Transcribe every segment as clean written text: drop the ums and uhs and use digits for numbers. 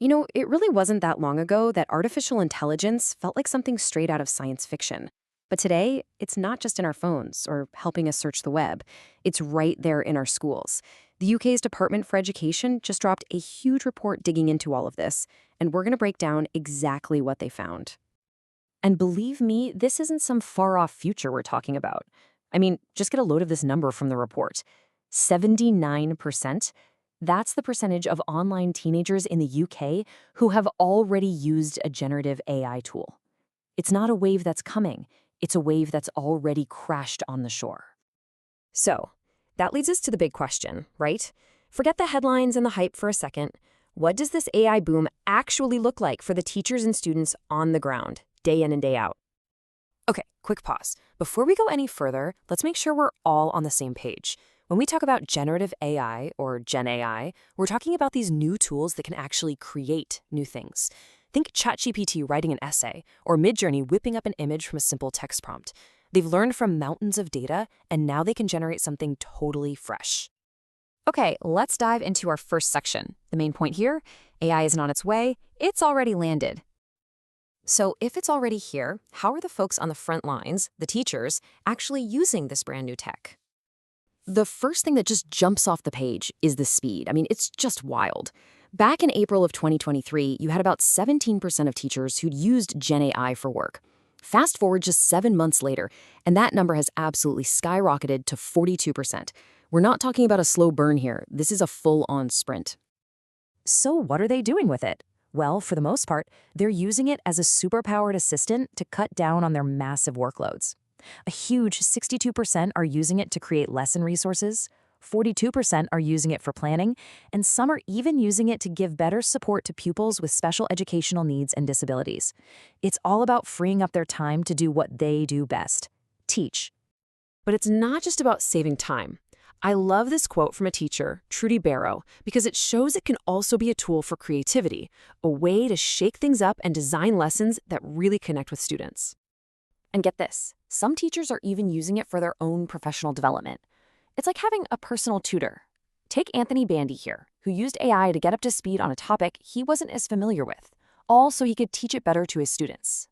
It really wasn't that long ago that artificial intelligence felt like something straight out of science fiction. But today, it's not just in our phones or helping us search the web. It's right there in our schools. The UK's Department for Education just dropped a huge report digging into all of this, and we're going to break down exactly what they found. And believe me, this isn't some far-off future we're talking about. I mean, just get a load of this number from the report. 79%. That's the percentage of online teenagers in the UK who have already used a generative AI tool. It's not a wave that's coming. It's a wave that's already crashed on the shore. So, that leads us to the big question, right? Forget the headlines and the hype for a second. What does this AI boom actually look like for the teachers and students on the ground, day in and day out? Okay, quick pause. Before we go any further, let's make sure we're all on the same page. When we talk about generative AI, or Gen AI, we're talking about these new tools that can actually create new things. Think ChatGPT writing an essay, or Midjourney whipping up an image from a simple text prompt. They've learned from mountains of data, and now they can generate something totally fresh. Okay, let's dive into our first section. The main point here, AI isn't on its way, it's already landed. So if it's already here, how are the folks on the front lines, the teachers, actually using this brand new tech? The first thing that just jumps off the page is the speed. I mean, it's just wild. Back in April of 2023, you had about 17% of teachers who'd used Gen AI for work. Fast forward just 7 months later, and that number has absolutely skyrocketed to 42%. We're not talking about a slow burn here. This is a full-on sprint. So what are they doing with it? Well, for the most part, they're using it as a superpowered assistant to cut down on their massive workloads. A huge 62% are using it to create lesson resources, 42% are using it for planning, and some are even using it to give better support to pupils with special educational needs and disabilities. It's all about freeing up their time to do what they do best: teach. But it's not just about saving time. I love this quote from a teacher, Trudy Barrow, because it shows it can also be a tool for creativity, a way to shake things up and design lessons that really connect with students. And get this, some teachers are even using it for their own professional development. It's like having a personal tutor. Take Anthony Bandy here, who used AI to get up to speed on a topic he wasn't as familiar with, all so he could teach it better to his students.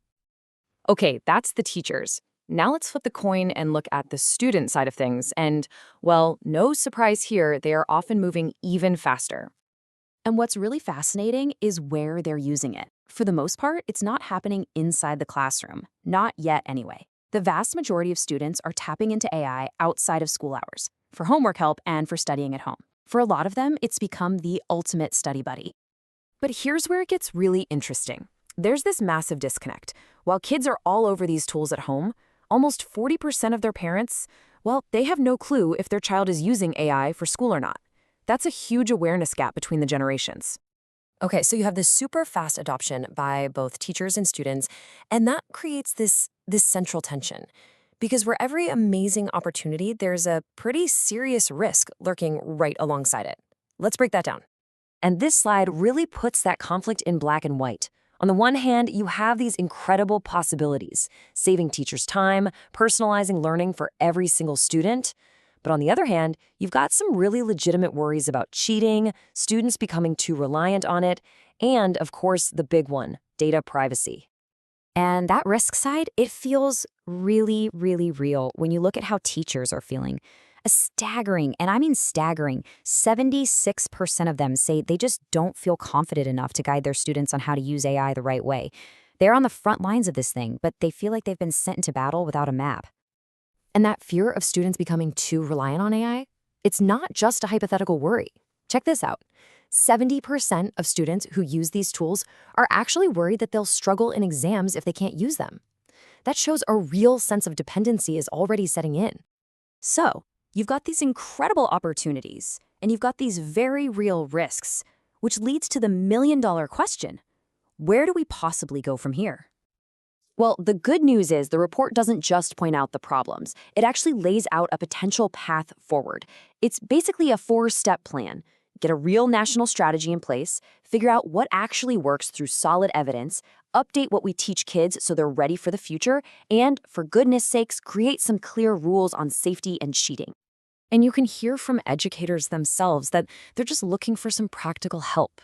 Okay, that's the teachers. Now let's flip the coin and look at the student side of things, and, well, no surprise here, they are often moving even faster. And what's really fascinating is where they're using it. For the most part, it's not happening inside the classroom. Not yet, anyway. The vast majority of students are tapping into AI outside of school hours, for homework help and for studying at home. For a lot of them, it's become the ultimate study buddy. But here's where it gets really interesting. There's this massive disconnect. While kids are all over these tools at home, almost 40% of their parents, well, they have no clue if their child is using AI for school or not. That's a huge awareness gap between the generations. Okay, so you have this super fast adoption by both teachers and students, and that creates this central tension. Because for every amazing opportunity, there's a pretty serious risk lurking right alongside it. Let's break that down. And this slide really puts that conflict in black and white. On the one hand, you have these incredible possibilities, saving teachers time, personalizing learning for every single student. But on the other hand, you've got some really legitimate worries about cheating, students becoming too reliant on it, and, of course, the big one, data privacy. And that risk side, it feels really, really real when you look at how teachers are feeling. A staggering, and I mean staggering, 76% of them say they just don't feel confident enough to guide their students on how to use AI the right way. They're on the front lines of this thing, but they feel like they've been sent into battle without a map. And that fear of students becoming too reliant on AI, it's not just a hypothetical worry. Check this out. 70% of students who use these tools are actually worried that they'll struggle in exams if they can't use them. That shows a real sense of dependency is already setting in. So, you've got these incredible opportunities, and you've got these very real risks, which leads to the million-dollar question: where do we possibly go from here? Well, the good news is the report doesn't just point out the problems. It actually lays out a potential path forward. It's basically a 4-step plan. Get a real national strategy in place, figure out what actually works through solid evidence, update what we teach kids so they're ready for the future, and, for goodness sakes, create some clear rules on safety and cheating. And you can hear from educators themselves that they're just looking for some practical help.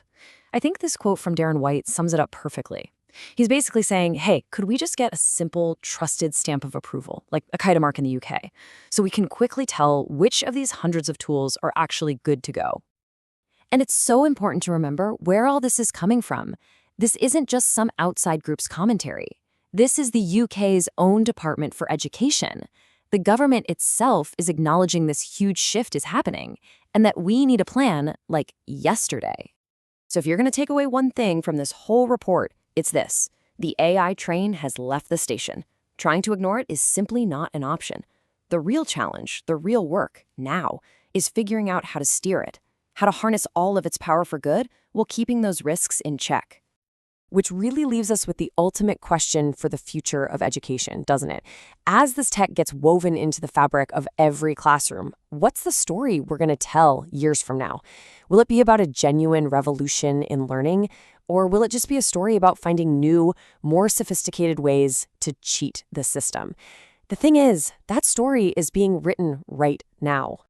I think this quote from Darren White sums it up perfectly. He's basically saying, hey, could we just get a simple, trusted stamp of approval, like a Kite mark in the UK, so we can quickly tell which of these hundreds of tools are actually good to go? And it's so important to remember where all this is coming from. This isn't just some outside group's commentary. This is the UK's own Department for Education. The government itself is acknowledging this huge shift is happening and that we need a plan, like yesterday. So if you're going to take away one thing from this whole report, it's this. The AI train has left the station. Trying to ignore it is simply not an option. The real challenge, the real work, now, is figuring out how to steer it, how to harness all of its power for good while keeping those risks in check. Which really leaves us with the ultimate question for the future of education, doesn't it? As this tech gets woven into the fabric of every classroom, what's the story we're going to tell years from now? Will it be about a genuine revolution in learning, or will it just be a story about finding new, more sophisticated ways to cheat the system? The thing is, that story is being written right now.